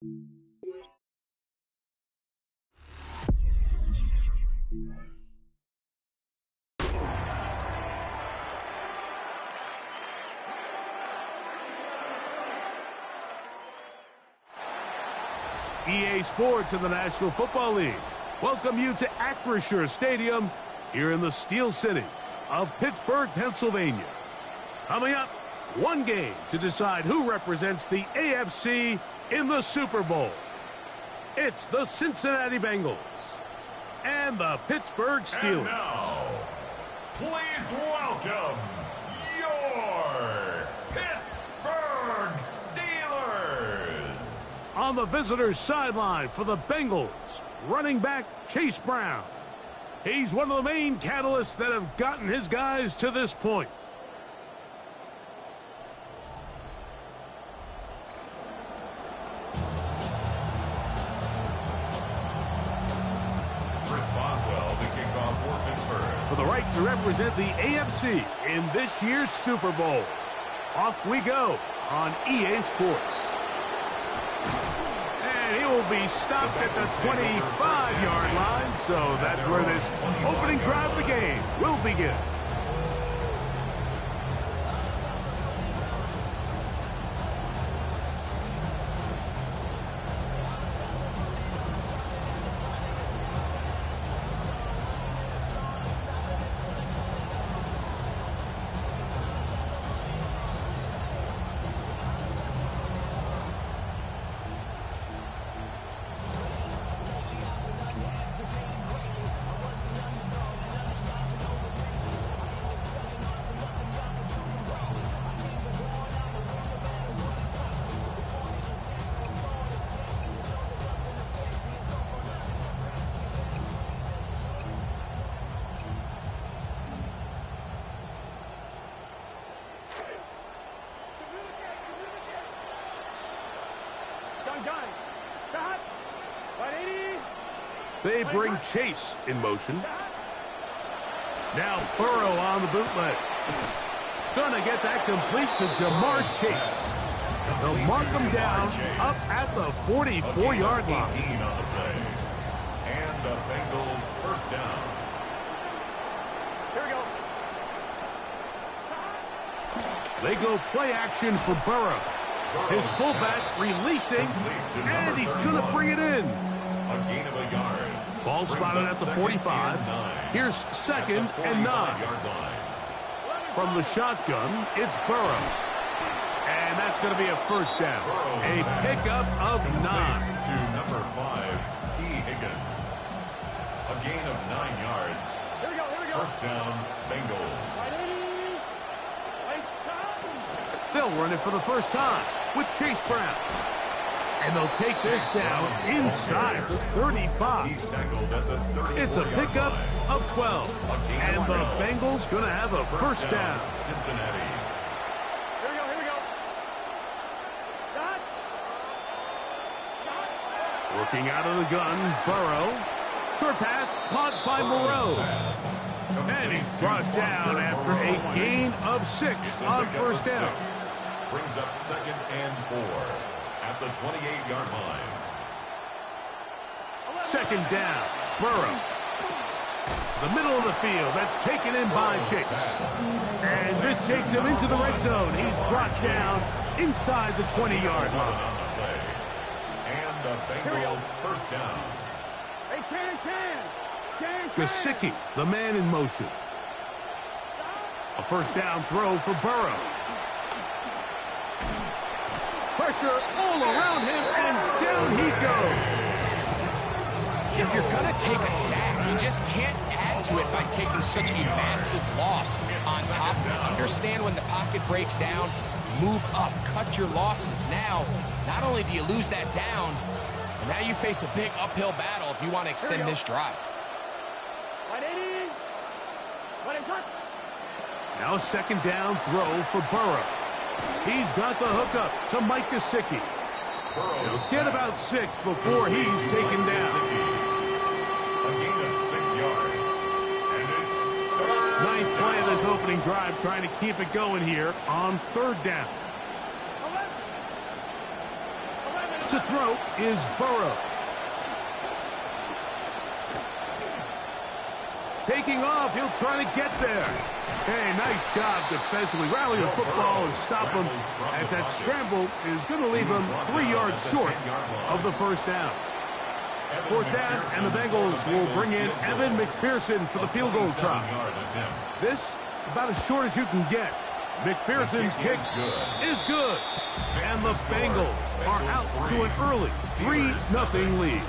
EA Sports and the National Football League welcome you to Acrisure Stadium here in the Steel City of Pittsburgh, Pennsylvania. Coming up, one game to decide who represents the AFC in the Super Bowl. It's the Cincinnati Bengals and the Pittsburgh Steelers. And now, please welcome your Pittsburgh Steelers. On the visitors' sideline for the Bengals, running back Chase Brown. He's one of the main catalysts that have gotten his guys to this point. For the right to represent the AFC in this year's Super Bowl. Off we go on EA Sports. And he will be stopped at the 25-yard line, so that's where this opening drive of the game will begin. They bring Chase in motion. Now Burrow on the bootleg. Gonna get that complete to Jamar Chase. They'll mark him down up at the 44-yard line. And the Bengals first down. Here we go. They go play action for Burrow. His fullback releasing, and he's gonna bring it in. A gain of a yard. Ball spotted at the 45. Here's 2nd and 9. From the shotgun, it's Burrow. And that's going to be a first down. A pickup of 9. To number 5, T. Higgins. A gain of 9 yards. First down, Bengals. They'll run it for the first time with Chase Brown. And they'll take this down inside the 35. It's a pickup of 12. And the Bengals going to have a first down. Cincinnati. Here we go. Working out of the gun, Burrow. Short pass caught by Moreau. And he's brought down after a gain of 6 on first down. Brings up 2nd and 4. At the 28-yard line. 2nd down, Burrow. The middle of the field, that's taken in by Chase. And this takes him into the red zone. He's brought down inside the 20-yard line. And the Bengals first down. Hey, can. Gesicki, the man in motion. A first down throw for Burrow. Pressure all around him, and down he goes. If you're going to take a sack, you just can't add to it by taking such a massive loss on top of it. Understand when the pocket breaks down, move up, cut your losses. Now, not only do you lose that down, but now you face a big uphill battle if you want to extend this drive. Now 2nd down throw for Burrow. He's got the hookup to Mike Gesicki. He'll get about 6 before he's taken down. A gain of 6 yards. And it's 9th play of this opening drive, trying to keep it going here on 3rd down. To throw is Burrow. Taking off, he'll try to get there. Hey, nice job defensively. Rally the football and stop him, as that scramble is going to leave him 3 yards short of the first down. Fourth down, and the Bengals will bring in Evan McPherson for the field goal try. This, about as short as you can get. McPherson's kick is good. And the Bengals are out to an early 3-0 lead.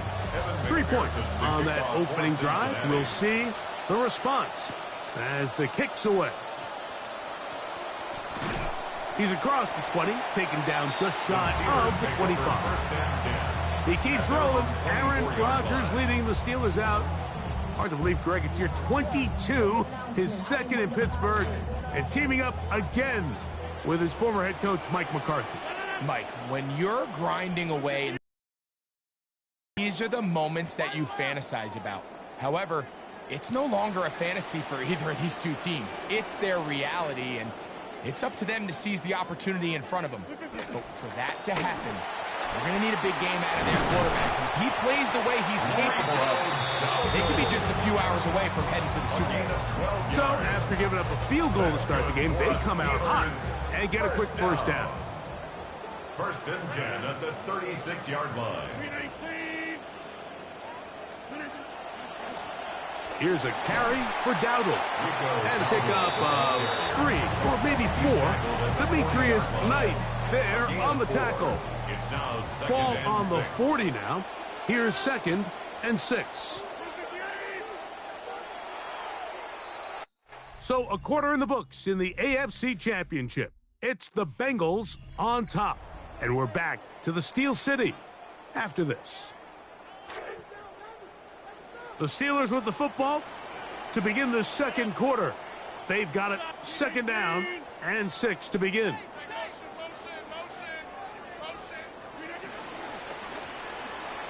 3 points on that opening drive. We'll see the response as the kick's away. He's across the 20, taken down just shy of the 25. He keeps rolling. Aaron Rodgers leading the Steelers out. Hard to believe, Greg, it's year 22, his second in Pittsburgh, and teaming up again with his former head coach, Mike McCarthy. Mike, when you're grinding away, these are the moments that you fantasize about. However, it's no longer a fantasy for either of these two teams. It's their reality, and it's up to them to seize the opportunity in front of them. But for that to happen, they're going to need a big game out of their quarterback. If he plays the way he's capable of, they could be just a few hours away from heading to the Super Bowl. So, after giving up a field goal to start the game, they come out hot and get a quick first down. First and 10 at the 36-yard line. Here's a carry for Dowdle. And a pickup of 3 or maybe 4. Demetrius Knight there on the tackle. Ball on the 40 now. Here's 2nd and 6. So a quarter in the books in the AFC Championship. It's the Bengals on top. And we're back to the Steel City after this. The Steelers with the football to begin the second quarter. They've got it 2nd down and 6 to begin.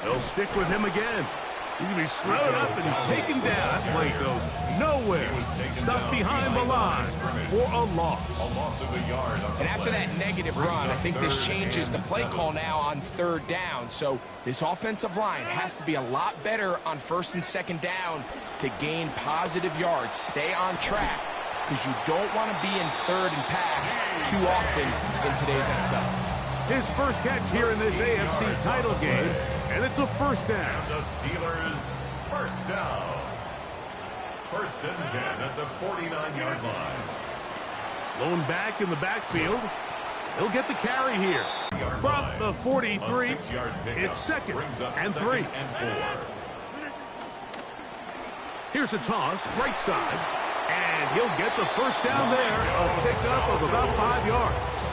They'll stick with him again. He can be slowed up and taken down. That play goes nowhere. Stuck behind the line for a loss. And after that negative run, I think this changes the play call now on 3rd down. So this offensive line has to be a lot better on 1st and 2nd down to gain positive yards. Stay on track, because you don't want to be in 3rd and pass too often in today's NFL. His first catch here in this AFC title game, and it's a first down. The Steelers first down. 1st and 10 at the 49-yard line. Lone back in the backfield. He'll get the carry here. From the 43, it's 2nd and 3. Here's a toss, right side, and he'll get the first down there. A pickup of about 5 yards.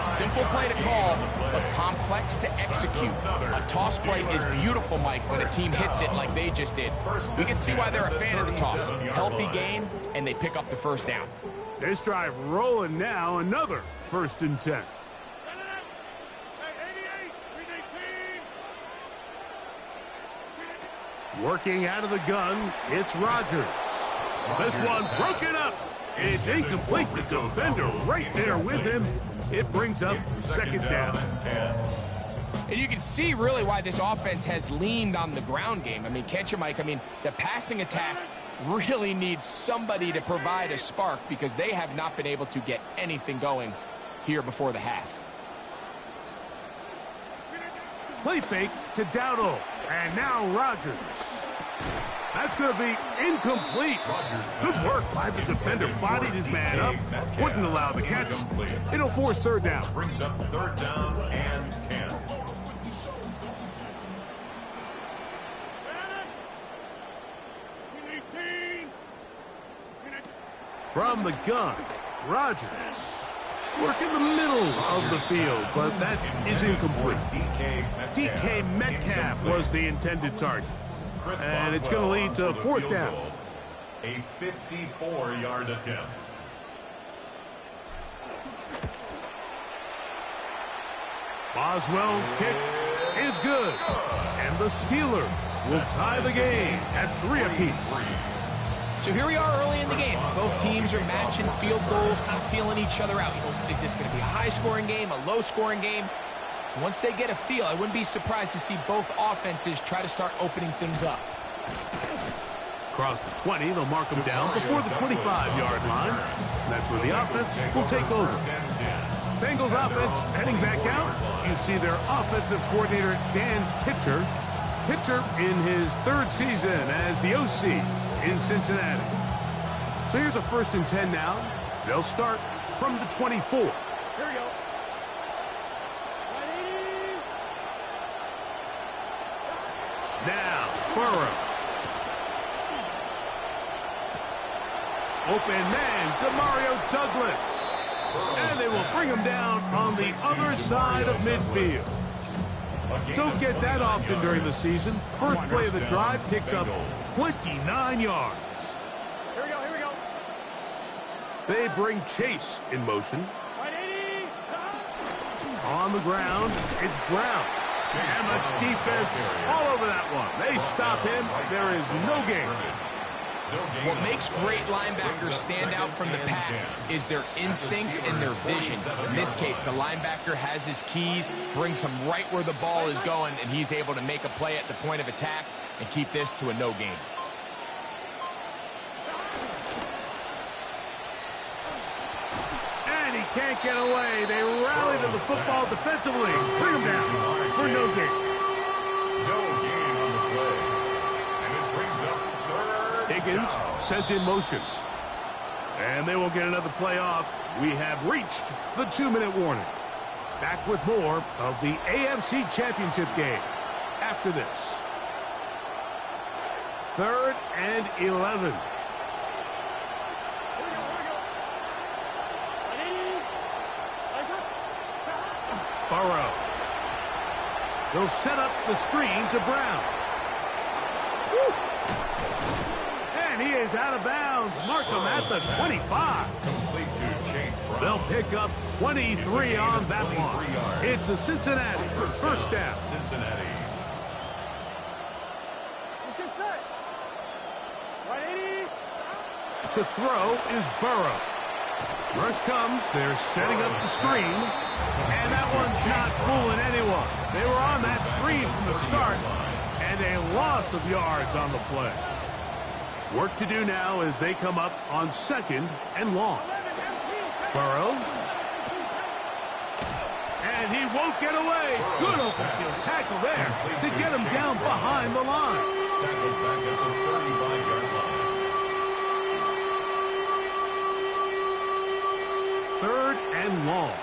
Simple play to call, but complex to execute. A toss play is beautiful, Mike, when a team hits it like they just did. We can see why they're a fan of the toss. Healthy gain, and they pick up the first down. This drive rolling now, another 1st and 10. Working out of the gun, it's Rodgers. This one broken up. It's incomplete. The defender right there with him. It brings up 2nd down. And you can see really why this offense has leaned on the ground game. I mean, can't you, Mike? I mean, the passing attack really needs somebody to provide a spark, because they have not been able to get anything going here before the half. Play fake to Dowdle. And now Rodgers. That's going to be incomplete. Good work by the defender. Bodied his man up. Wouldn't allow the catch. It'll force 3rd down. Brings up 3rd down and 10. From the gun, Rodgers. Work in the middle of the field, but that is incomplete. DK Metcalf was the intended target. And it's going to lead to 4th down. A 54-yard attempt. Boswell's kick is good. And the Steelers will tie the game at 3 apiece. So here we are early in the game. Both teams are matching field goals, kind of feeling each other out. You know, is this going to be a high-scoring game, a low-scoring game? Once they get a feel, I wouldn't be surprised to see both offenses try to start opening things up. Across the 20, they'll mark them down before the 25-yard line. That's where the offense will take over. Bengals offense heading back out. You see their offensive coordinator, Dan Pitcher. Pitcher in his third season as the OC in Cincinnati. So here's a 1st and 10 now. They'll start from the 24. Here we go. Now, Burrow. Open man, Demario Douglas. And they will bring him down on the other side of midfield. Don't get that often during the season. First play of the drive picks up 29 yards. Here we go, here we go. They bring Chase in motion. On the ground, it's Brown. And the defense all over that one. They stop him. There is no gain. What makes great linebackers stand out from the pack is their instincts and their vision. In this case, the linebacker has his keys, brings him right where the ball is going, and he's able to make a play at the point of attack and keep this to a no gain. And he can't get away. They rally to the football defensively. Bring him down for no gain. Higgins sent in motion. And they will get another play off. We have reached the 2-minute warning. Back with more of the AFC Championship game after this. 3rd and 11. Burrow. They'll set up the screen to Brown. Woo. And he is out of bounds. Mark him at the 25. Complete to Chase Brown. They'll pick up 23 on that one. It's a Cincinnati for 1st down. Cincinnati. Let's get set. 180. To throw is Burrow. Rush comes. They're setting up the screen. And that one's not fooling anyone. They were on that screen from the start. And a loss of yards on the play. Work to do now as they come up on 2nd and long. Burrow. And he won't get away. Good open field tackle there to get him down behind the line. Tackled back at the 35-yard line. 3rd and long.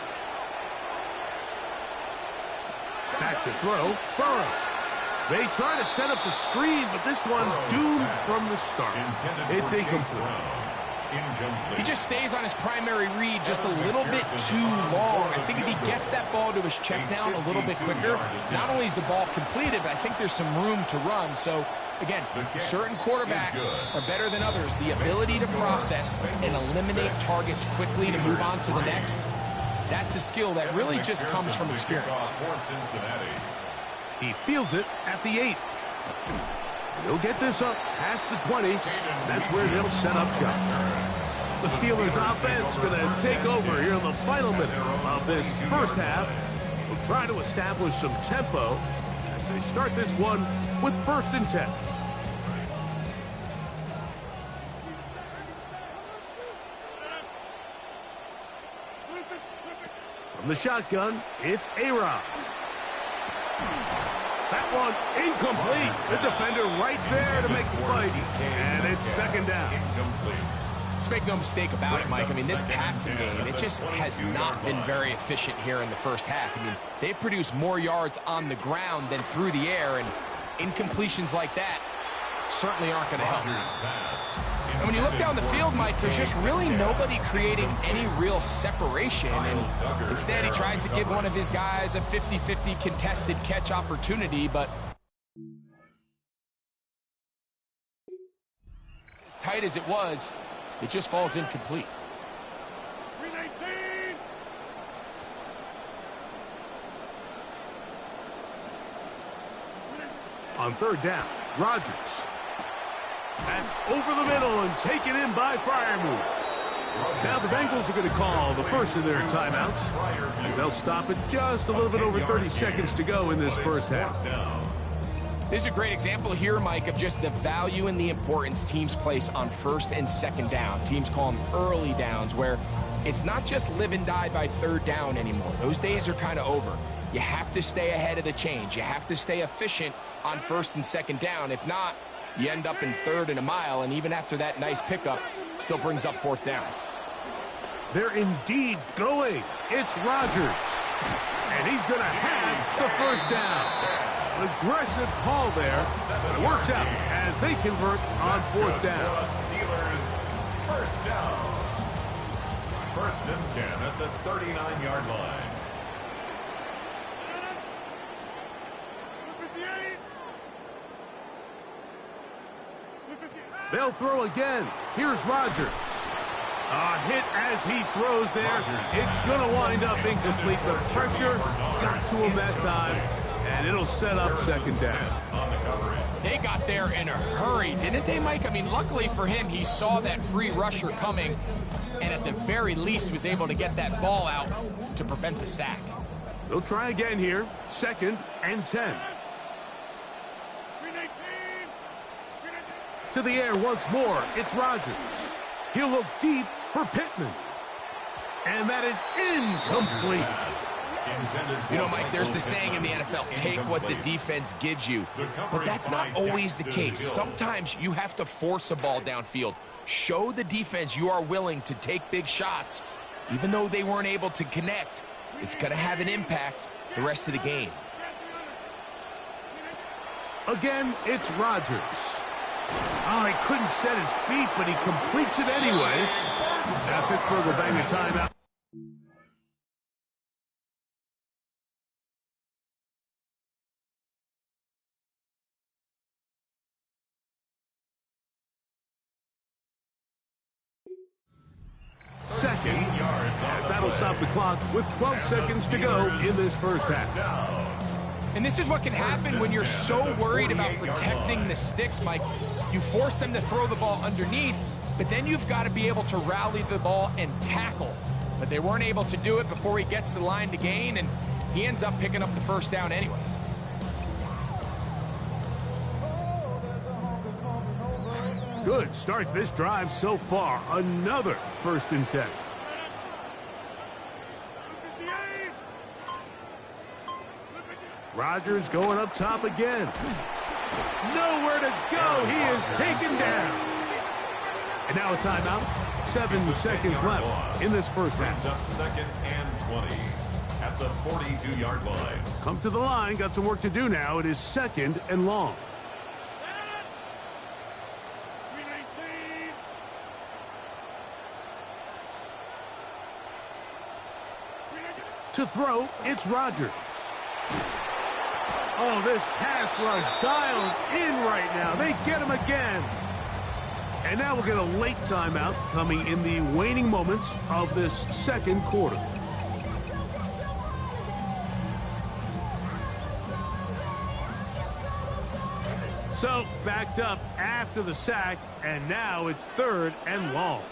Back to throw. Burrow. They try to set up the screen, but this one doomed from the start. It's incomplete. He just stays on his primary read just a little bit too long. I think if he gets that ball to his check down a little bit quicker, not only is the ball completed, but I think there's some room to run. So, again, certain quarterbacks are better than others. The ability to process and eliminate targets quickly to move on to the next, that's a skill that really just comes from experience. He fields it at the 8. He'll get this up past the 20. That's where they'll set up shop. The Steelers offense going to take over here in the final minute of this 1st half. We'll try to establish some tempo as they start this one with 1st and 10. From the shotgun, it's A-Rod. That one incomplete. The defender right there to make the play. And it's 2nd down. Let's make no mistake about it, Mike. I mean, this passing game, it just has not been very efficient here in the 1st half. I mean, they've produced more yards on the ground than through the air, and incompletions like that certainly aren't going to help. And when you look down the field, Mike, there's just really nobody creating any real separation. And instead, he tries to give one of his guys a 50-50 contested catch opportunity, but as tight as it was, it just falls incomplete. 319. On 3rd down, Rodgers. That's over the middle and taken in by Freiermuth. Now the Bengals are going to call the first of their timeouts, as they'll stop it just a little bit over 30 seconds to go in this first half. This is a great example here, Mike, of just the value and the importance teams place on first and second down. Teams call them early downs, where it's not just live and die by third down anymore. Those days are kind of over. You have to stay ahead of the change. You have to stay efficient on first and second down. If not, you end up in third and a mile, and even after that nice pickup, still brings up fourth down. They're indeed going. It's Rodgers. And he's going to have the first down. Aggressive call there. It works out as they convert on fourth down. Steelers first down. First and 10 at the 39-yard line. They'll throw again. Here's Rodgers. A hit as he throws there. It's going to wind up incomplete. The pressure got to him that time, and it'll set up second down. They got there in a hurry, didn't they, Mike? I mean, luckily for him, he saw that free rusher coming, and at the very least was able to get that ball out to prevent the sack. They'll try again here. Second and 10. To the air once more. It's Rodgers. He'll look deep for Pittman. And that is incomplete. You know, Mike, there's the saying in the NFL, take what the defense gives you. But that's not always the case. Sometimes you have to force a ball downfield. Show the defense you are willing to take big shots. Even though they weren't able to connect, it's going to have an impact the rest of the game. Again, it's Rodgers. Oh, he couldn't set his feet, but he completes it anyway. Now Pittsburgh will bang a timeout. Second, as that'll stop the clock with 12 seconds to go in this first half. And this is what can happen when you're so worried about protecting the sticks, Mike. You force them to throw the ball underneath, but then you've got to be able to rally the ball and tackle. But they weren't able to do it before he gets to the line to gain, and he ends up picking up the first down anyway. Good start to this drive so far. Another first and 10. Rodgers going up top again. Nowhere to go. He is taken down. And now a timeout. 7 seconds left in this first half. Up second and 20 at the 42-yard line. Come to the line. Got some work to do now. It is second and long. To throw, it's Rodgers. Oh, this pass rush dialed in right now. They get him again. And now we'll get a late timeout coming in the waning moments of this second quarter. So, backed up after the sack, and now it's third and long.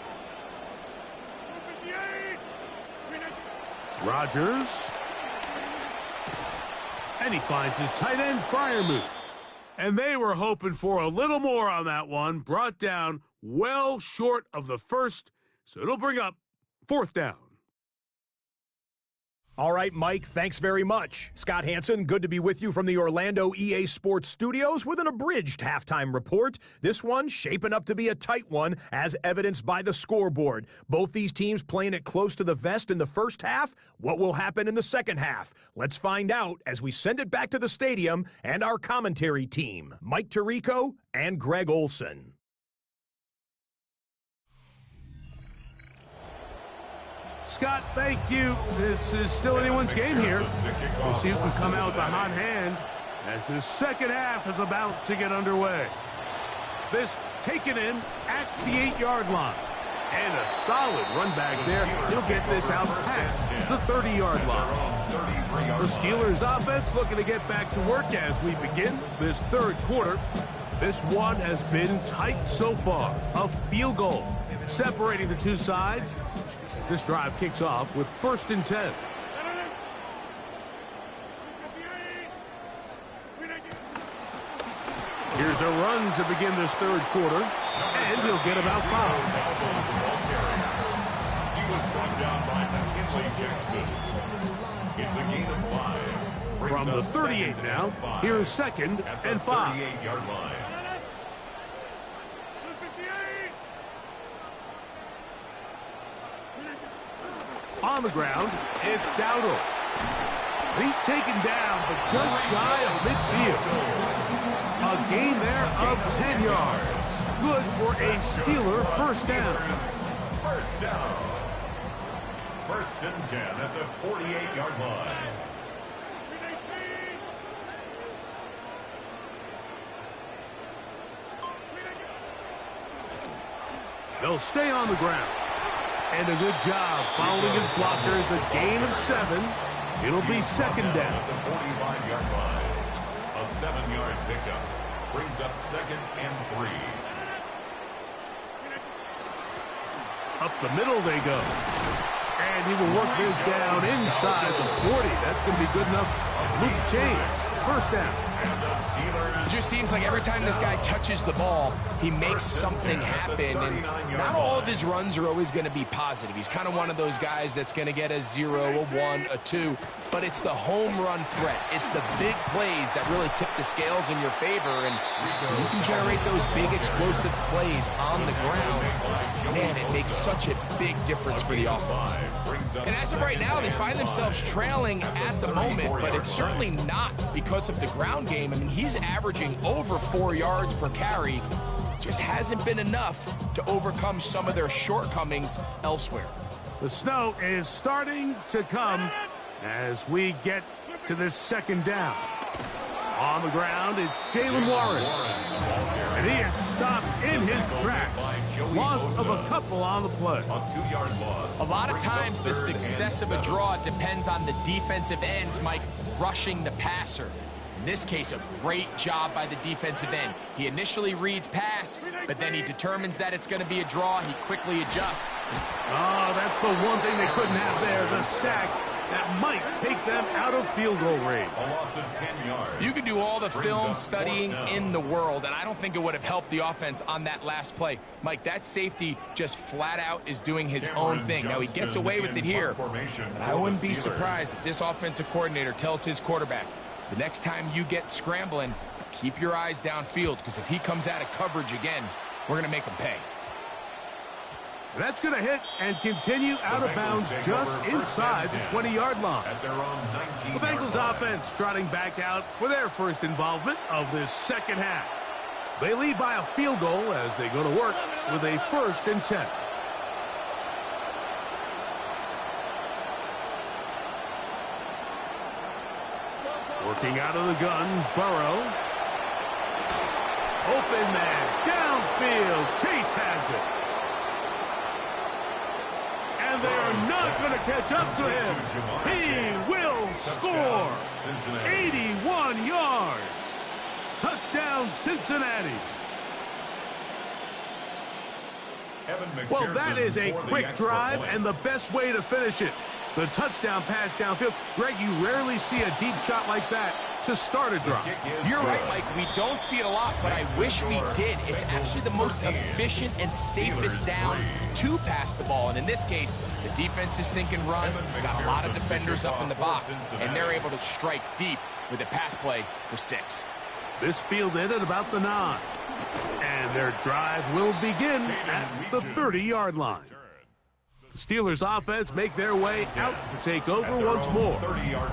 Rodgers. And he finds his tight end Freiermuth. And they were hoping for a little more on that one. Brought down well short of the first. So it'll bring up fourth down. All right, Mike, thanks very much. Scott Hansen, good to be with you from the Orlando EA Sports Studios with an abridged halftime report. This one shaping up to be a tight one, as evidenced by the scoreboard. Both these teams playing it close to the vest in the first half. What will happen in the second half? Let's find out as we send it back to the stadium and our commentary team, Mike Tirico and Greg Olson. Scott, thank you. This is still anyone's game here. We'll see who can come out with a hot hand as the second half is about to get underway. This taken in at the 8-yard line. And a solid run back there. He'll get this out past the 30-yard line. The Steelers offense looking to get back to work as we begin this third quarter. This one has been tight so far. A field goal separating the two sides as this drive kicks off with 1st and 10. Here's a run to begin this 3rd quarter, and he'll get about 5. He was brought down by McKinley Jackson. It's a gain of 5. From the 38 now, here's 2nd and 5. 38-yard line. On the ground, it's Dowdle. He's taken down, but just shy of midfield. A gain there of 10 yards. Good for a Steeler 1st down. 1st down. 1st and 10 at the 48-yard line. They'll stay on the ground. And a good job following his blockers. A gain of 7. It'll be 2nd down. At the 45-yard line. A 7-yard pickup brings up 2nd and 3. Up the middle they go. And he will work this down inside the 40. That's going to be good enough. Loop change. 1st down. And the Steelers. It just seems like every time this guy touches the ball, he makes something happen. And not all of his runs are always going to be positive. He's kind of one of those guys that's going to get a 0, a 1, a 2. But it's the home run threat. It's the big plays that really tip the scales in your favor. And you can generate those big explosive plays on the ground. Man, it makes such a big difference for the offense. And as of right now, they find themselves trailing at the moment, but it's certainly not because of the ground game. I mean, he's averaging over 4 yards per carry. Just hasn't been enough to overcome some of their shortcomings elsewhere. The snow is starting to come as we get to this 2nd down. On the ground, it's Jalen Warren. And he is stopped in his tracks. Loss of a couple on the play. A 2-yard loss. A lot of times the success of a draw depends on the defensive ends, Mike, rushing the passer. In this case, a great job by the defensive end. He initially reads pass, but then he determines that it's going to be a draw. He quickly adjusts. Oh, that's the one thing they couldn't have there, the sack that might take them out of field goal range. A loss of 10 yards. You could do all the film studying in the world, and I don't think it would have helped the offense on that last play. Mike, that safety just flat out is doing his own thing. Now, he gets away with it here, but I wouldn't be surprised if this offensive coordinator tells his quarterback, the next time you get scrambling, keep your eyes downfield, because if he comes out of coverage again, we're going to make him pay. That's going to hit and continue out of bounds just inside the 20-yard line. At their own 19-yard The Bengals line. offense trotting back out for their first involvement of this 2nd half. They lead by a field goal as they go to work with a 1st and 10. Working out of the gun, Burrow. Open man, downfield, Chase has it. And they are not going to catch up to him. He will score. 81 yards. Touchdown, Cincinnati. Well, that is a quick drive and the best way to finish it. The touchdown pass downfield. Greg, you rarely see a deep shot like that to start a drive. You're right, Mike. We don't see it a lot, but I wish we did. It's actually the most efficient and safest down to pass the ball. And in this case, the defense is thinking run. Got a lot of defenders up in the box, and they're able to strike deep with a pass play for 6. This fielded at about the 9. And their drive will begin at the 30-yard line. The Steelers offense make their way out to take over once more.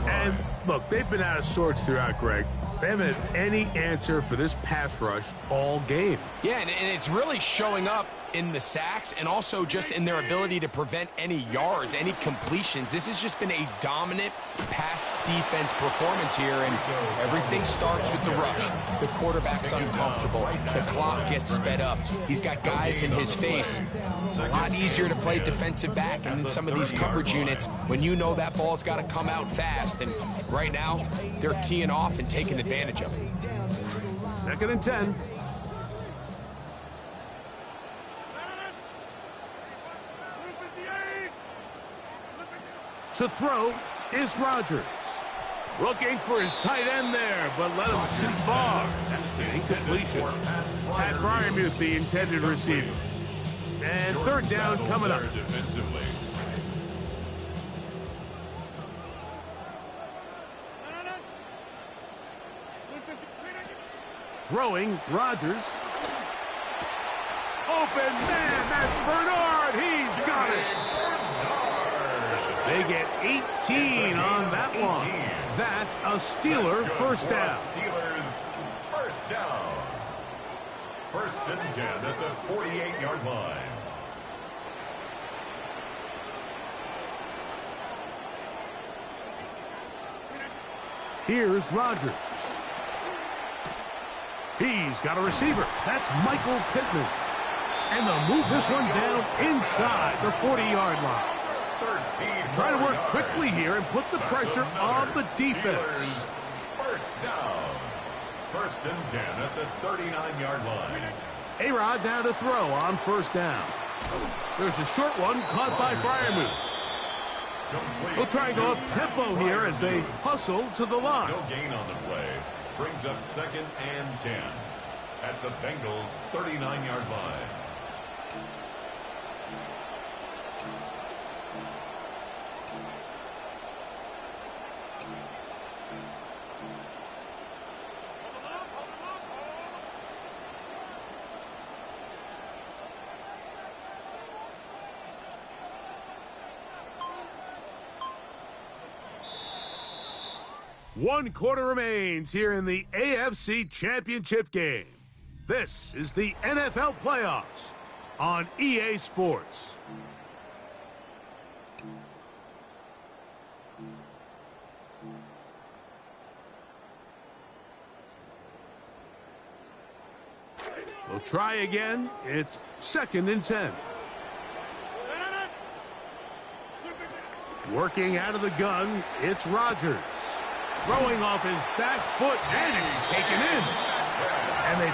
And look, they've been out of sorts throughout, Greg. They haven't had any answer for this pass rush all game. Yeah, and it's really showing up in the sacks and also just in their ability to prevent any yards, any completions. This has just been a dominant pass defense performance here, and everything starts with the rush. The quarterback's uncomfortable. The clock gets sped up. He's got guys in his face. It's a lot easier to play defensive back and in some of these coverage units when you know that ball's got to come out fast. And right now, they're teeing off and taking advantage of it. 2nd and 10. To throw is Rodgers. Looking for his tight end there, but let him too far. That's an incompletion. Pat Freiermuth, the intended receiver. And third down coming up. Defensively. Throwing, Rodgers. Open man, that's Bernard. He's got it. They get 18 on that one. That's a Steeler first down. Steelers first down. First and 10 at the 48-yard line. Here's Rodgers. He's got a receiver. That's Michael Pittman. And they'll move this one down inside the 40-yard line. Trying to work quickly here and put the pressure on the defense. First down. First and 10 at the 39-yard line. A-Rod down to throw on first down. There's a short one caught by Freiermuth. We'll try and go up tempo here as they hustle to the line. No gain on the play. Brings up second and 10 at the Bengals' 39-yard line. One quarter remains here in the AFC Championship game. This is the NFL playoffs on EA Sports. We'll try again. It's second and 10. Working out of the gun, it's Rodgers. Throwing off his back foot, and it's taken in. And they...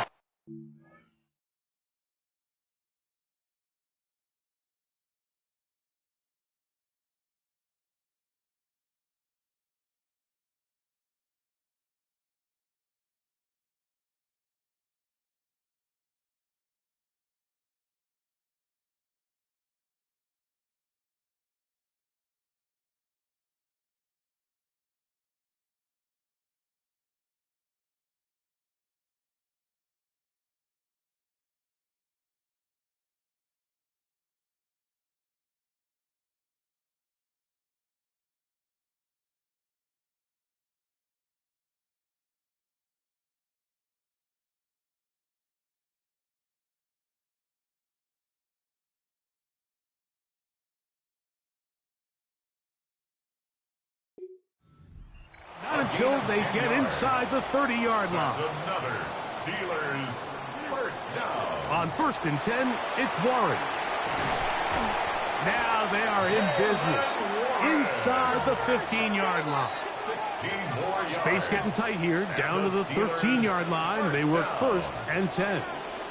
Not until they get inside the 30-yard line. Another Steelers first down. On first and 10, it's Warren. Now they are in business. Inside the 15-yard line. 16 more yards. Space getting tight here. Down to the 13-yard line. They work first and 10.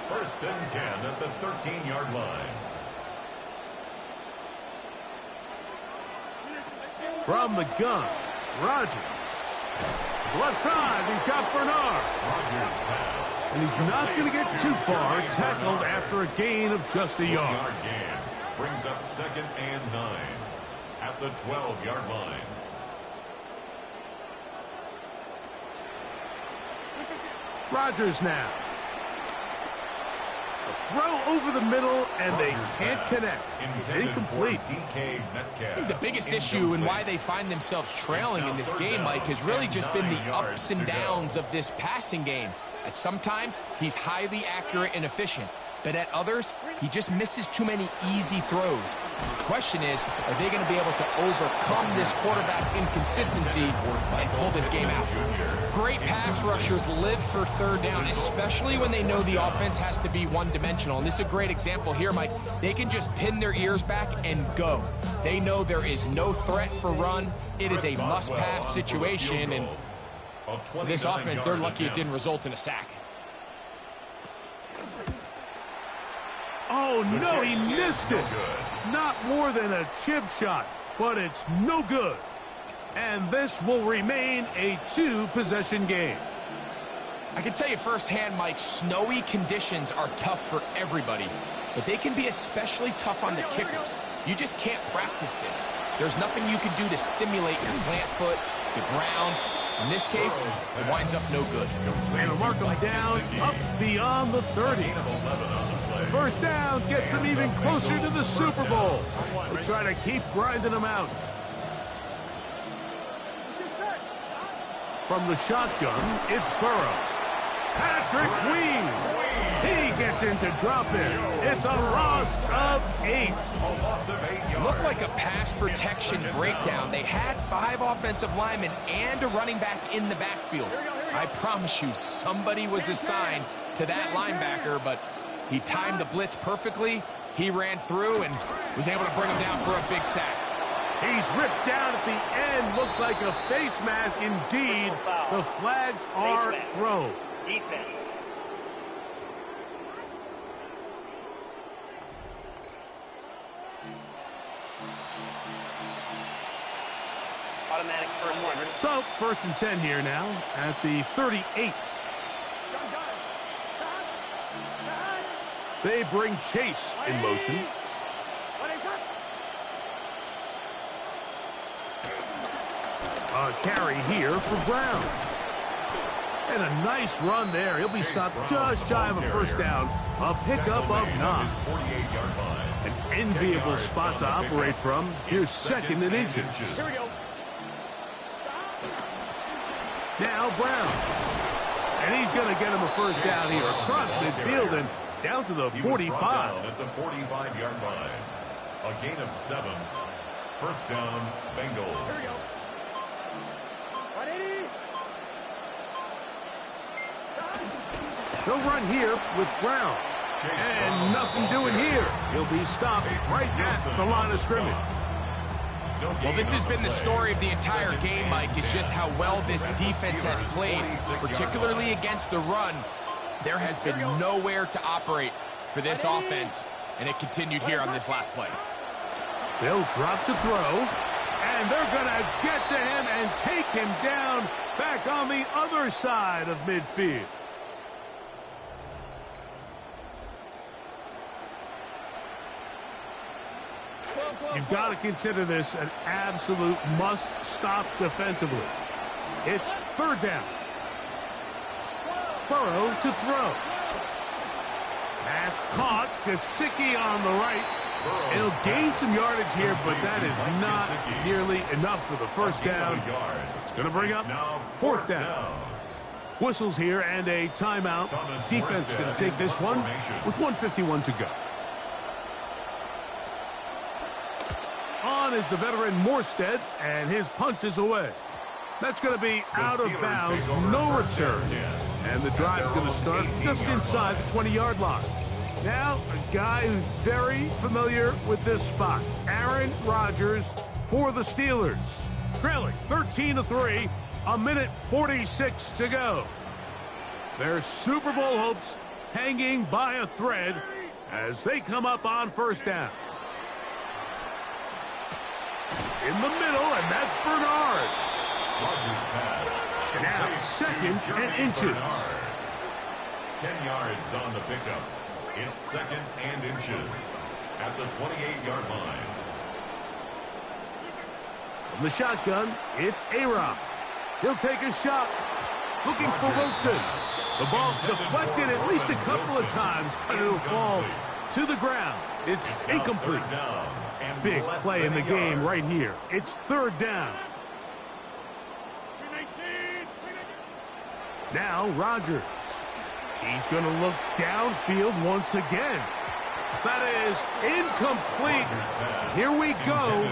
First and 10 at the 13-yard line. From the gun, Rodgers. Left side, he's got Bernard. Rodgers pass. And he's not going to get too far. Tackled after a gain of just a yard. Yard gain brings up second and 9 at the 12-yard line. Rodgers now. A throw over the middle, and they can't connect. It's incomplete. I think the biggest issue and why they find themselves trailing in this game, Mike, has really just been the ups and downs of this passing game. At sometimes, he's highly accurate and efficient. But at others, he just misses too many easy throws. The question is, are they going to be able to overcome this quarterback inconsistency and pull this game out? Great pass rushers live for third down, especially when they know the offense has to be one-dimensional. And this is a great example here, Mike. They can just pin their ears back and go. They know there is no threat for run. It is a must-pass situation, and for this offense, they're lucky it didn't result in a sack. Oh, no, he missed it. Not more than a chip shot. but it's no good. And this will remain a two-possession game. I can tell you firsthand, Mike, snowy conditions are tough for everybody, but they can be especially tough on the kickers. You just can't practice this. There's nothing you can do to simulate your plant foot, the ground. In this case, it winds up no good. And they'll mark them down up beyond the 30. First down gets them even closer to the Super Bowl. We're trying to keep grinding them out. From the shotgun, it's Burrow. Patrick Queen. He gets into drop in. It's a loss of 8. Looked like a pass protection breakdown. They had 5 offensive linemen and a running back in the backfield. I promise you, somebody was assigned to that linebacker, but he timed the blitz perfectly. He ran through and was able to bring him down for a big sack. He's ripped down at the end. Looked like a face mask indeed. The flags are thrown. Defense. Automatic first one. So, 1st and 10 here now at the 38. They bring Chase in motion. A carry here for Brown. And a nice run there. He'll be stopped just shy of a first down. A pickup of 9. An enviable spot to operate from. Here's 2nd and inches. Here we go. Now Brown. And he's going to get him a first down here across midfield and down to the 45. At the 45-yard line. A gain of 7. First down, Bengals. Here we go. 180. They'll run here with Brown. And nothing doing here. He'll be stopped right at the line of scrimmage. Well, this has been the story of the entire game, Mike. It's just how well this defense has played, particularly against the run. There has been nowhere to operate for this offense, and it continued here on this last play. They'll drop to throw, and they're going to get to him and take him down back on the other side of midfield. You've got to consider this an absolute must-stop defensively. It's 3rd down. Burrow to throw. Pass caught. Gesicki on the right. It'll gain some yardage here, but that is not nearly enough for the first down. So it's going to bring up 4th down. Whistles here and a timeout. Defense going to take this one with 1:51 to go. On is the veteran Morstead, and his punt is away. That's going to be out of bounds, no return. And the drive's going to start just inside the 20-yard line. Now, a guy who's very familiar with this spot, Aaron Rodgers for the Steelers. Trailing 13-3, a minute 46 to go. Their Super Bowl hopes hanging by a thread as they come up on first down. In the middle, and that's Bernard. Rodgers pass. Now 2nd and inches. 10 yards on the pickup. It's 2nd and inches at the 28-yard line. From the shotgun, it's A-Rob. He'll take a shot. Looking for Wilson. The ball's deflected at least a couple of times, but it'll fall to the ground. It's incomplete. Big play in the game right here. It's 3rd down. Now Rodgers. He's going to look downfield once again. That is incomplete. Here we go.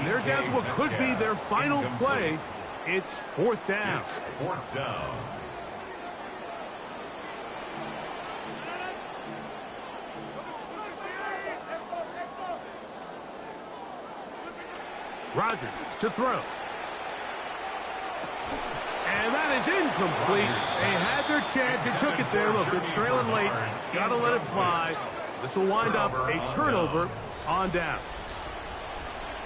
They're down to what could be their final play. It's 4th down. It's 4th down. Rodgers to throw. And that is incomplete. They had their chance. They took it there. Look, they're trailing late. Got to let it fly. This will wind up a turnover on downs.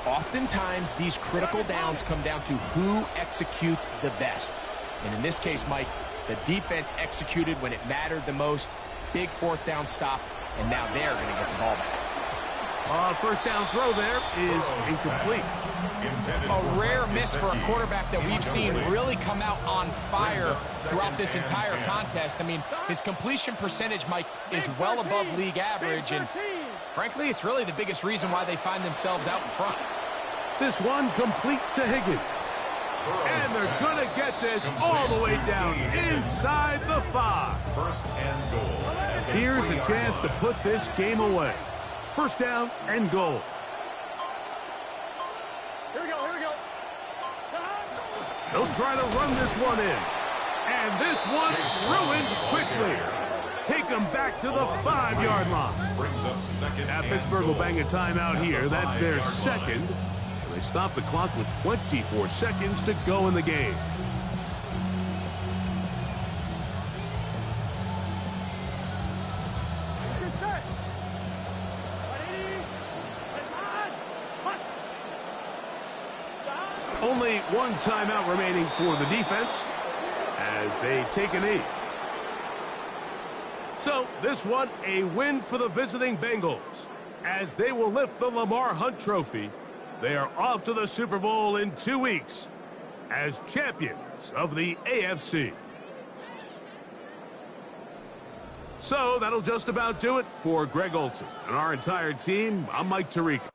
Oftentimes, these critical downs come down to who executes the best. And in this case, Mike, the defense executed when it mattered the most. Big fourth down stop, and now they're going to get the ball back. First down throw there is incomplete. A rare miss for a quarterback that we've seen really come out on fire throughout this entire contest. I mean, his completion percentage, Mike, is well above league average, and frankly, it's really the biggest reason why they find themselves out in front. This one complete to Higgins. And they're going to get this all the way down inside the 5. First and goal. Here's a chance to put this game away. First down and goal. Here we go, here we go. They'll try to run this one in. And this one's ruined quickly. Take them back to the 5-yard line. Brings up second. Now Pittsburgh will bang a timeout here. That's their second. They stop the clock with 24 seconds to go in the game. Only one timeout remaining for the defense as they take a knee. So this one, a win for the visiting Bengals as they will lift the Lamar Hunt Trophy. They are off to the Super Bowl in 2 weeks as champions of the AFC. So that'll just about do it for Greg Olson and our entire team. I'm Mike Tirico.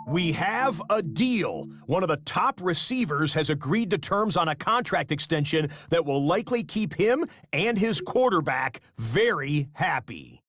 We have a deal. One of the top receivers has agreed to terms on a contract extension that will likely keep him and his quarterback very happy.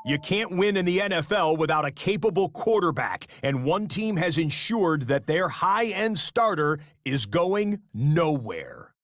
You can't win in the NFL without a capable quarterback, and one team has ensured that their high-end starter is going nowhere.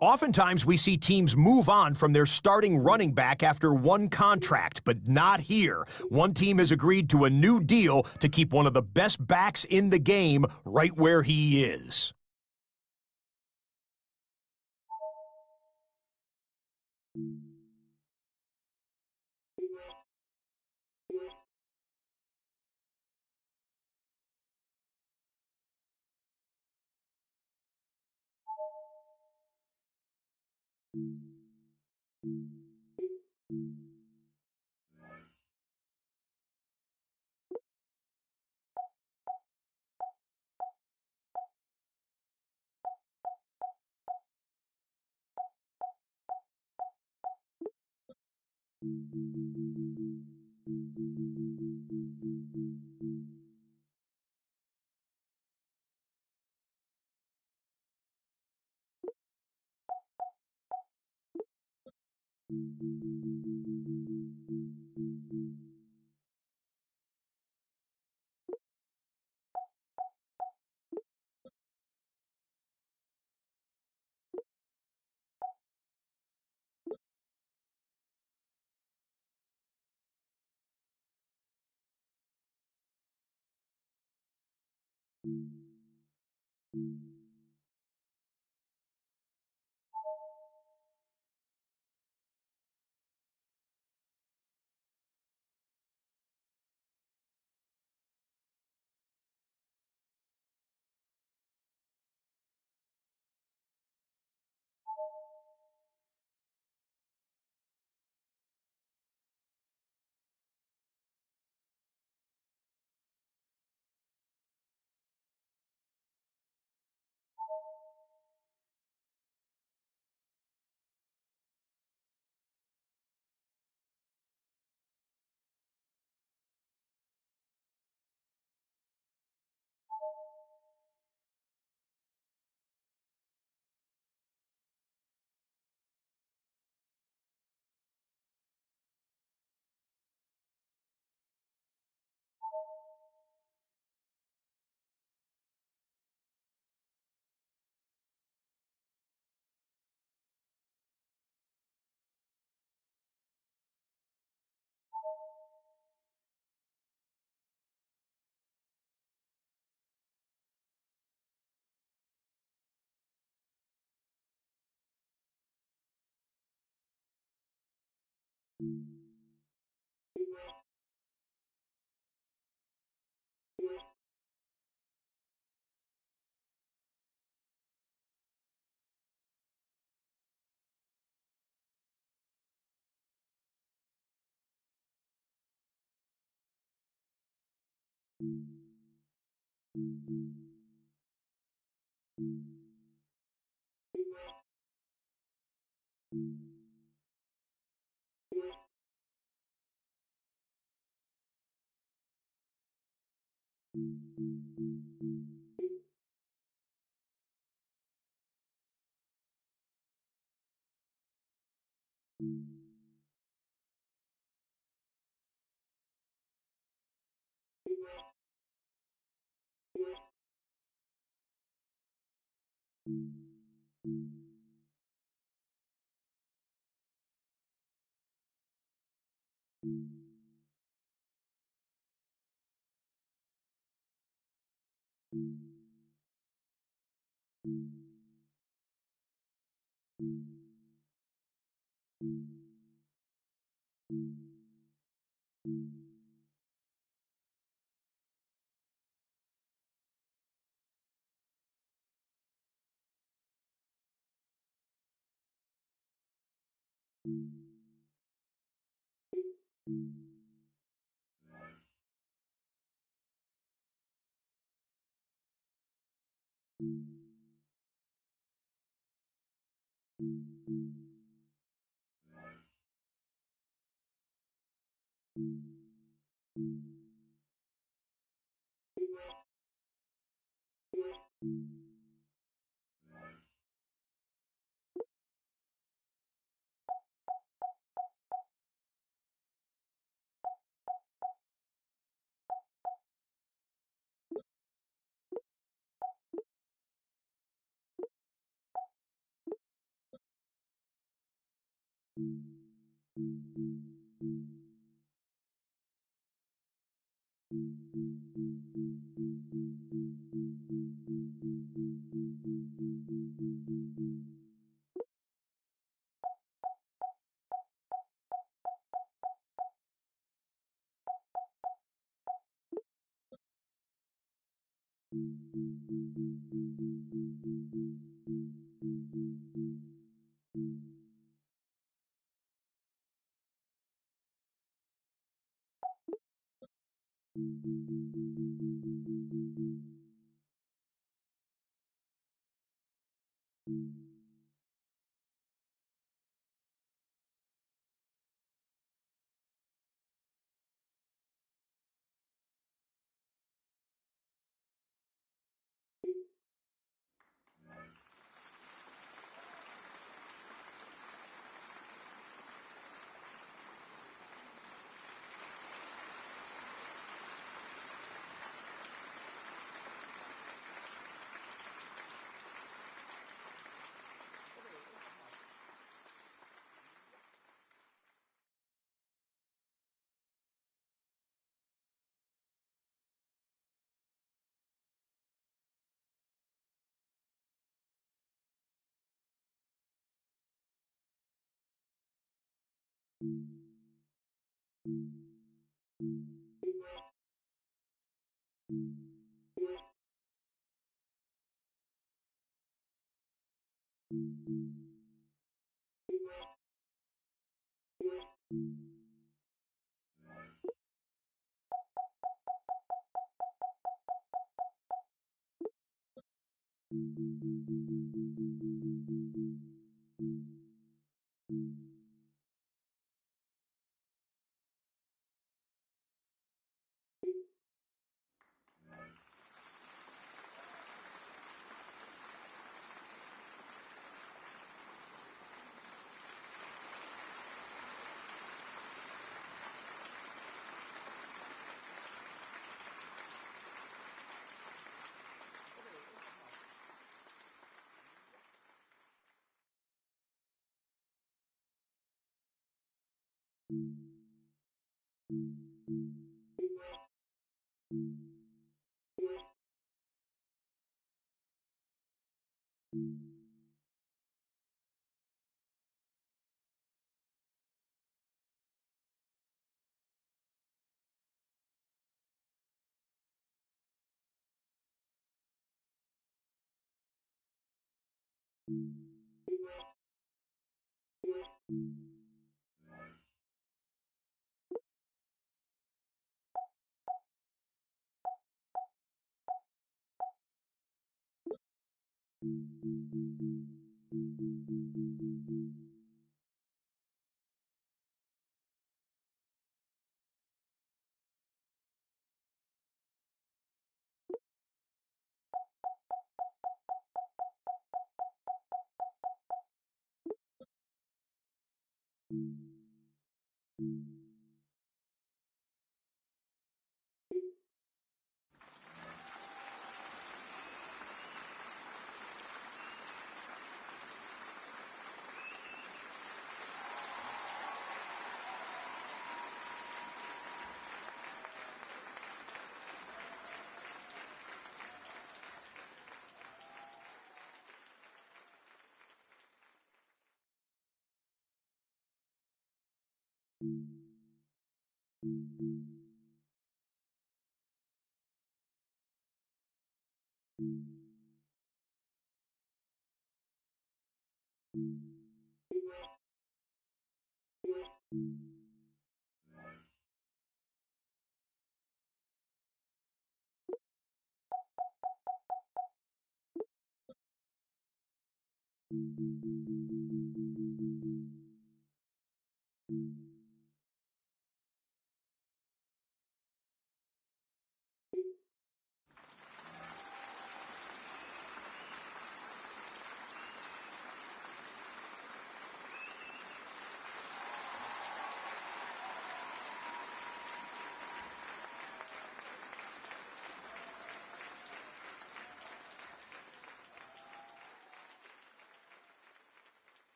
Oftentimes, we see teams move on from their starting running back after one contract, but not here. One team has agreed to a new deal to keep one of the best backs in the game right where he is.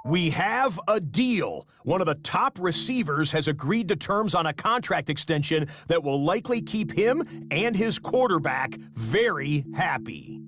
We have a deal. One of the top receivers has agreed to terms on a contract extension that will likely keep him and his quarterback very happy.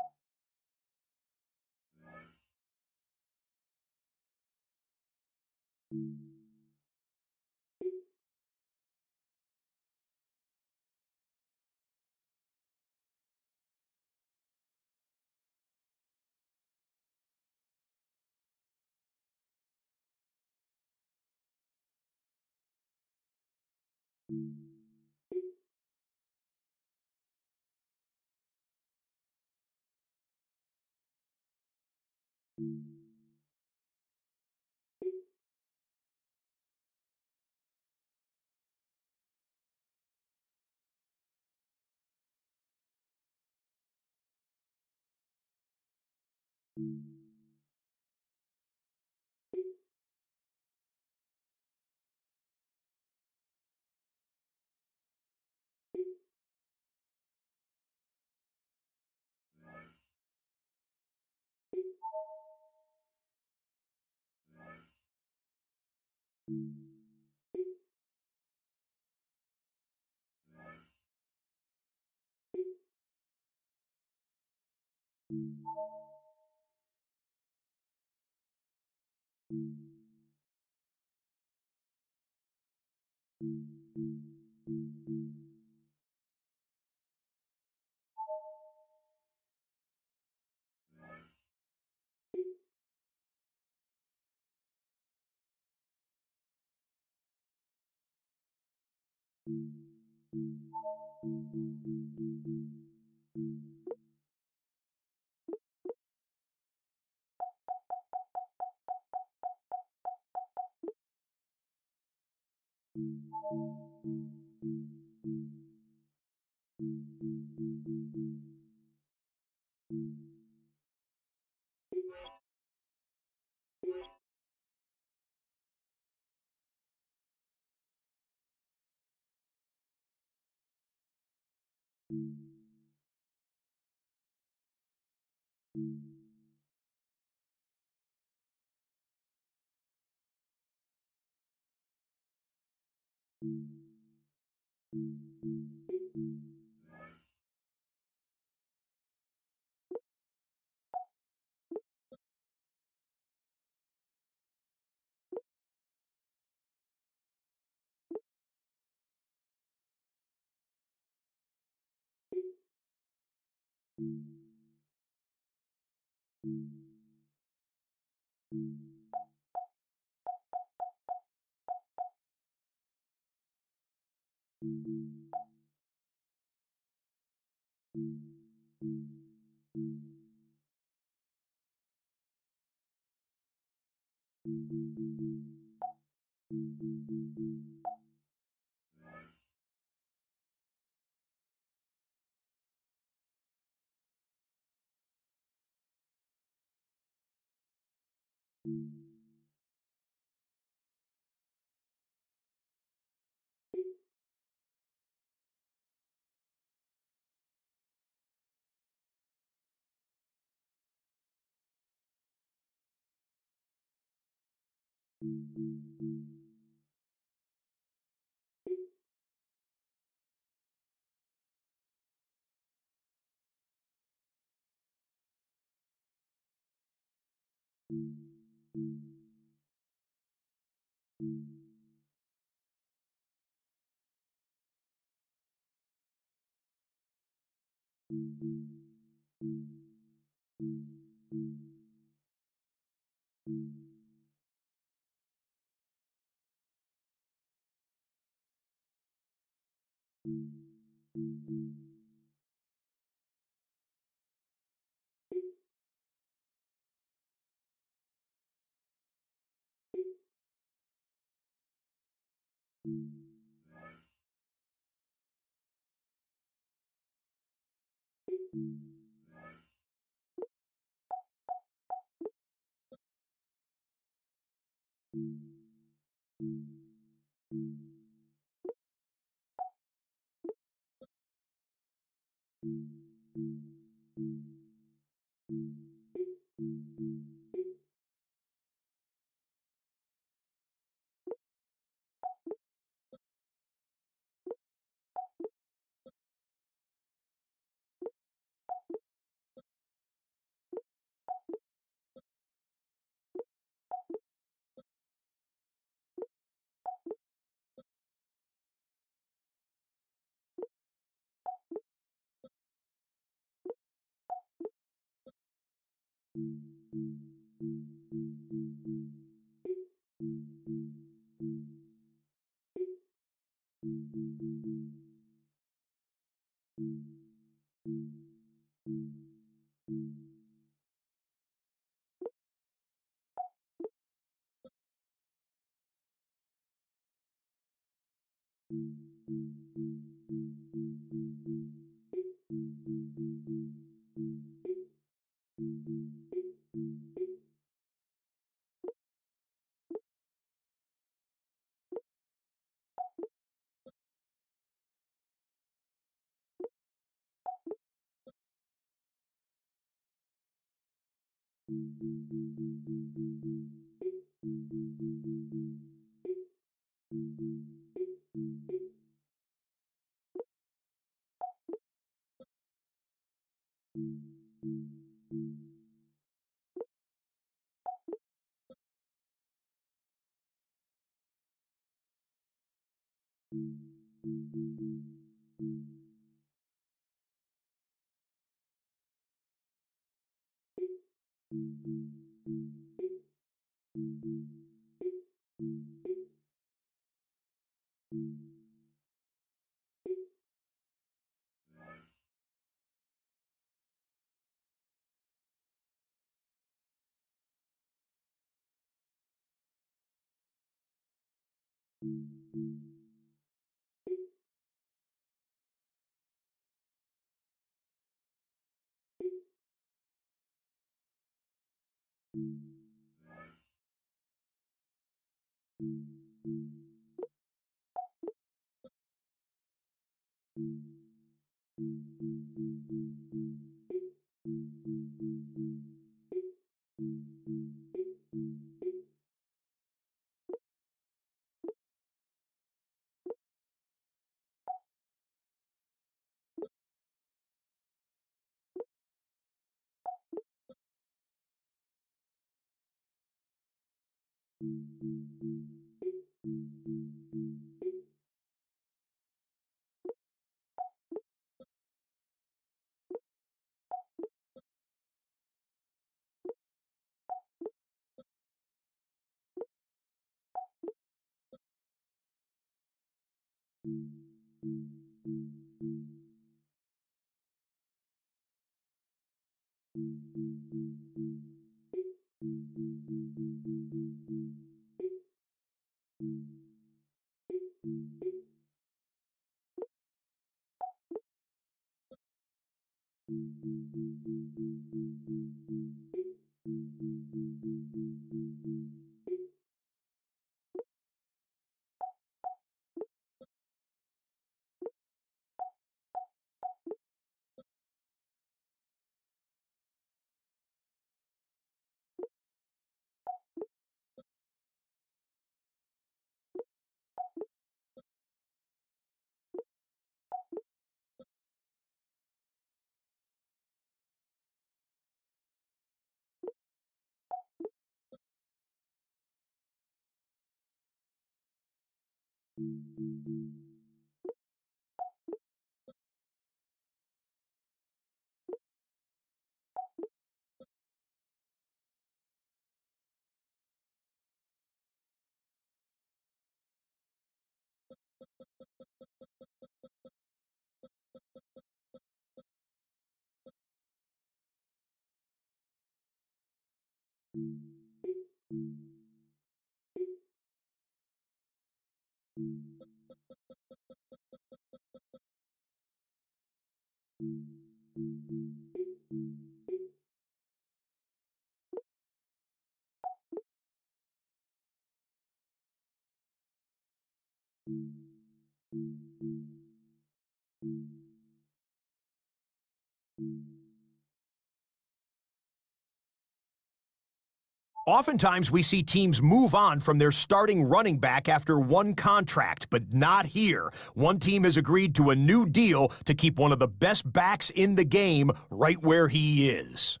Oftentimes, we see teams move on from their starting running back after one contract, but not here. One team has agreed to a new deal to keep one of the best backs in the game right where he is.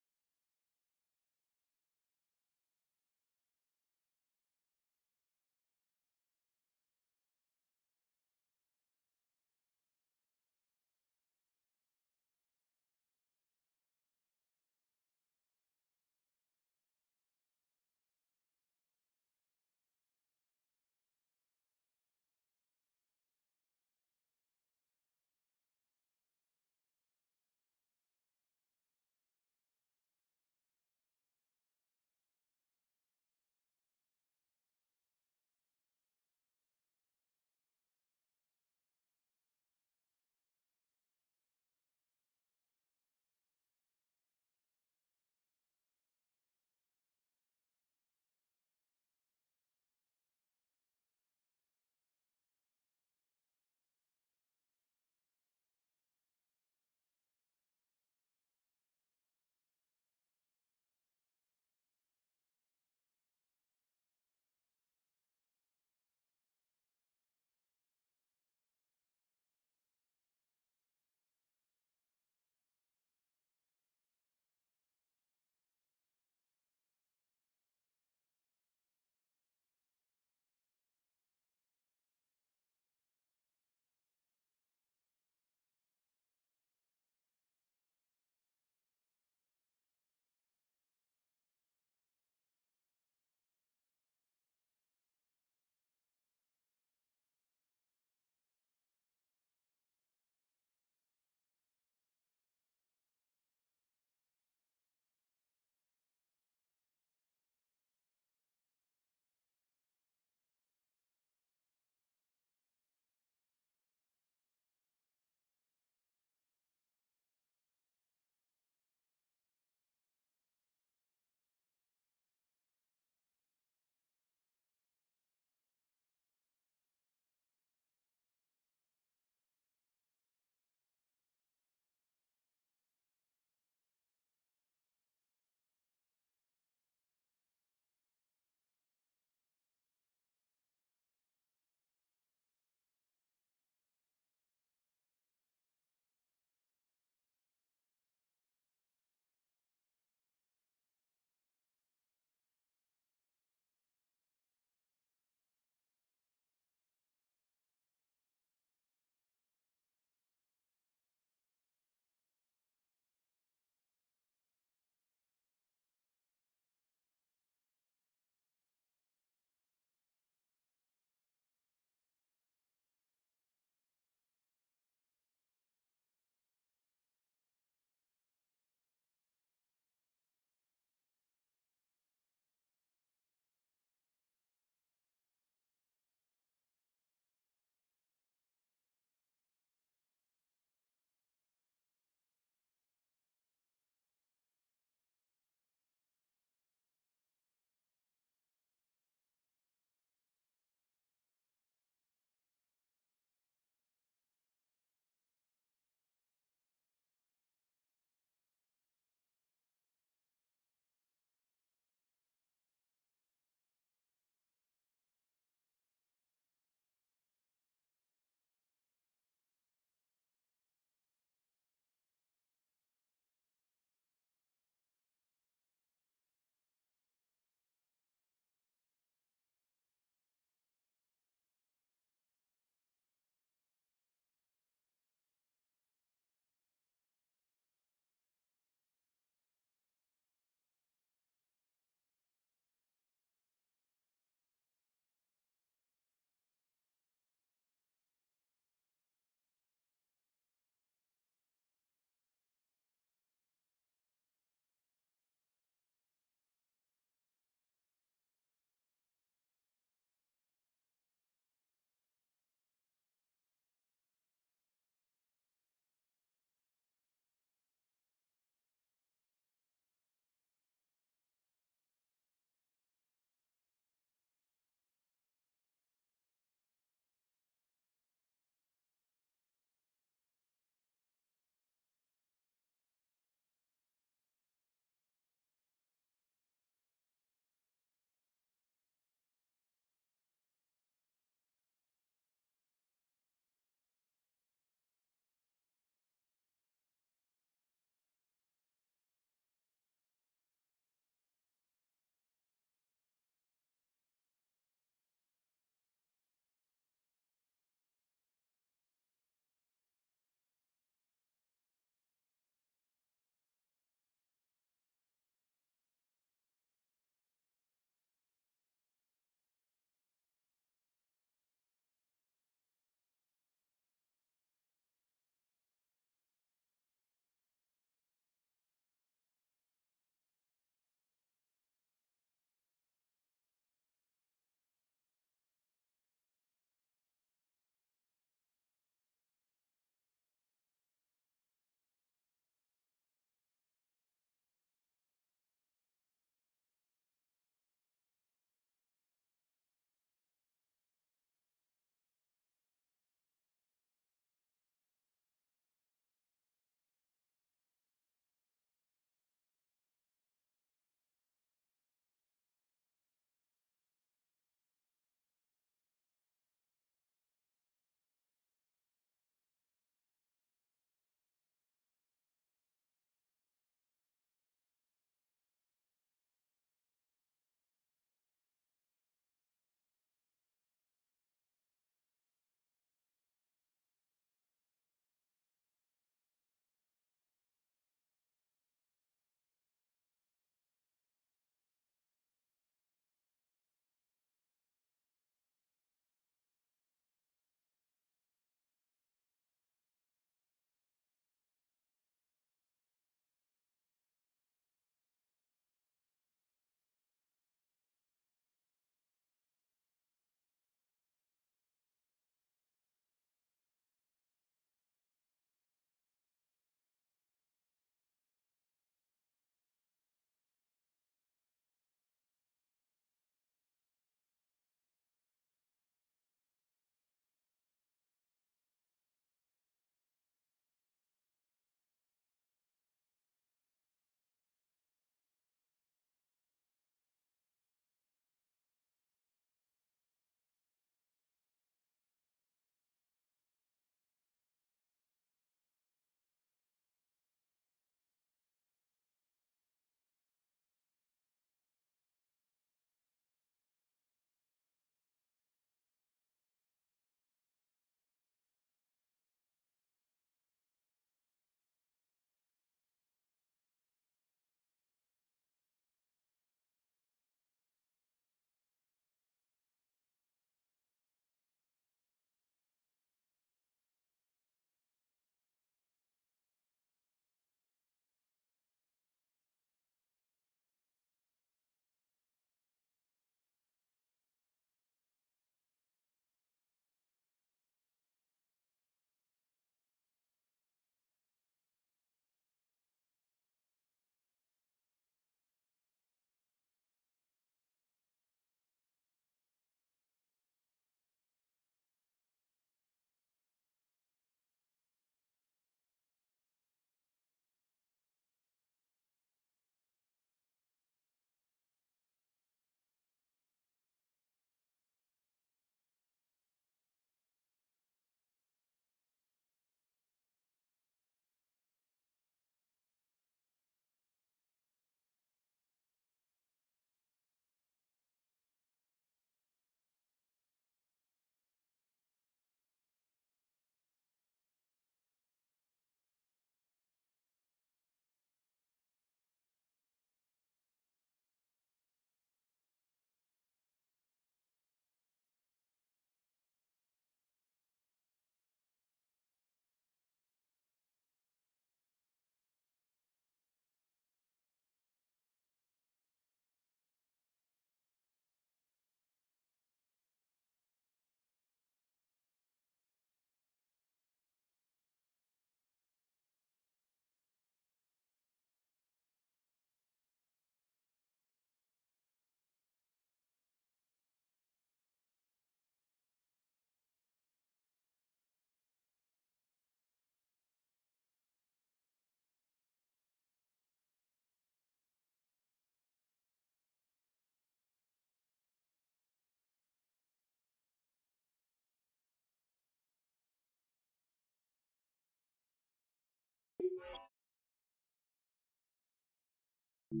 Set.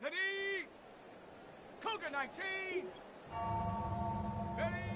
Ready. Cougar 19. Ready.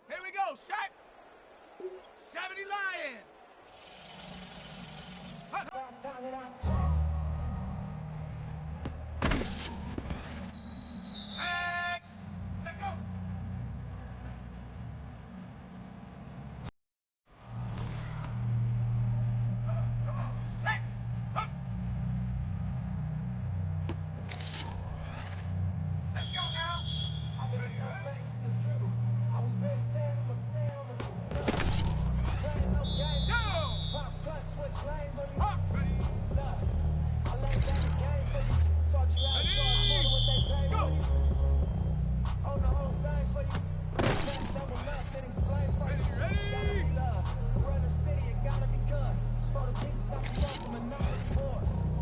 Here we go, set! 70 Lion! Set! Let go! Come on, set! Up! Let's go now!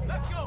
Let's go!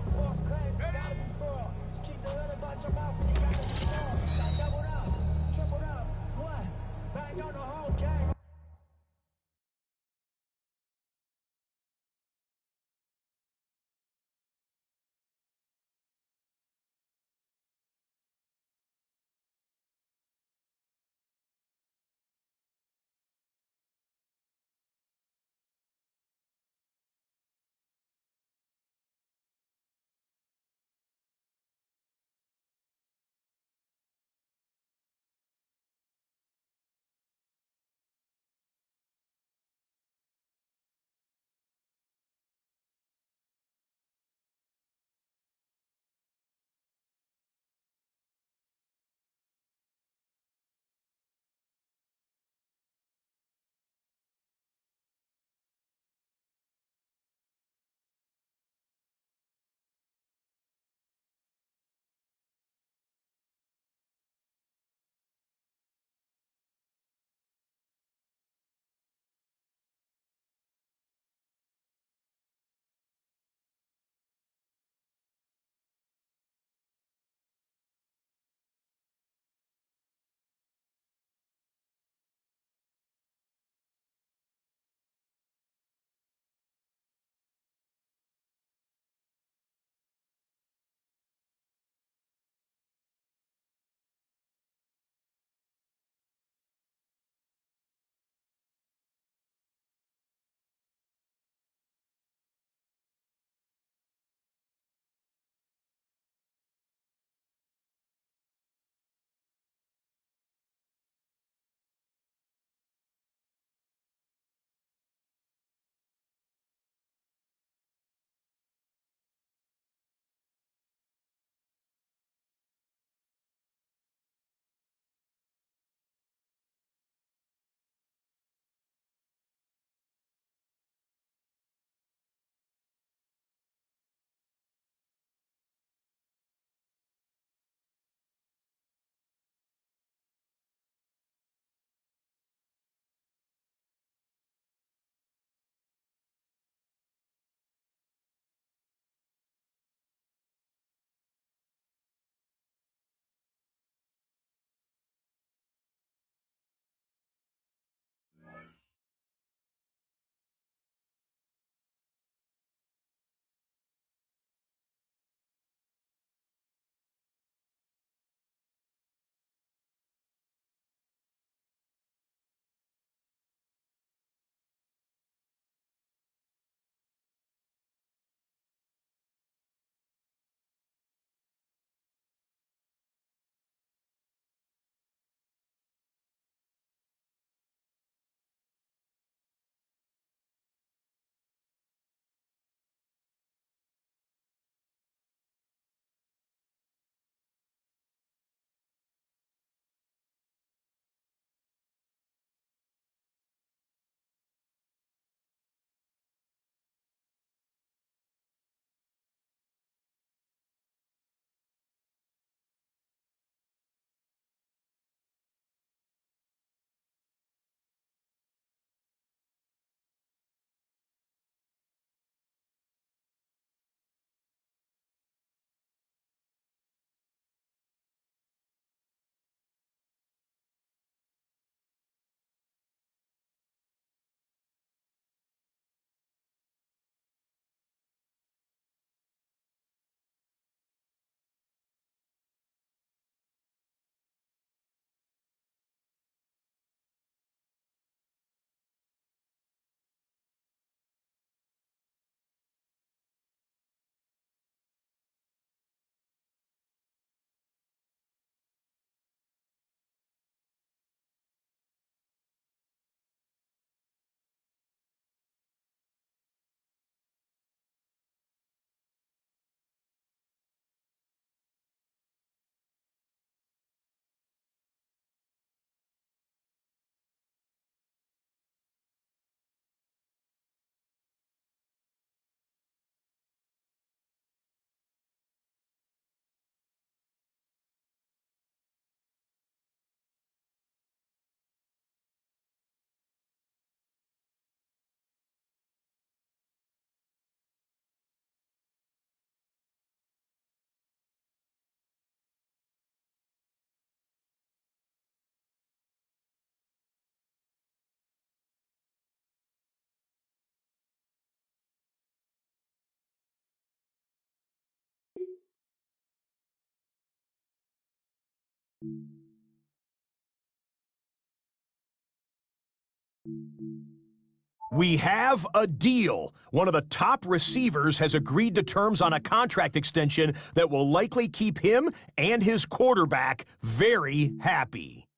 We have a deal. One of the top receivers has agreed to terms on a contract extension that will likely keep him and his quarterback very happy.